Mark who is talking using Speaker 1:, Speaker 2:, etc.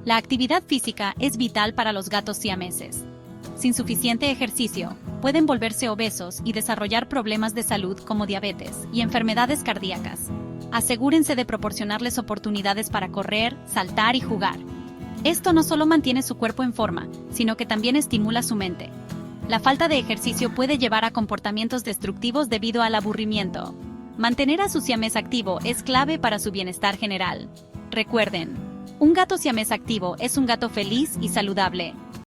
Speaker 1: La actividad física es vital para los gatos siameses. Sin suficiente ejercicio, pueden volverse obesos y desarrollar problemas de salud como diabetes y enfermedades cardíacas. Asegúrense de proporcionarles oportunidades para correr, saltar y jugar. Esto no solo mantiene su cuerpo en forma, sino que también estimula su mente. La falta de ejercicio puede llevar a comportamientos destructivos debido al aburrimiento. Mantener a su siamés activo es clave para su bienestar general. Recuerden, un gato siamés activo es un gato feliz y saludable.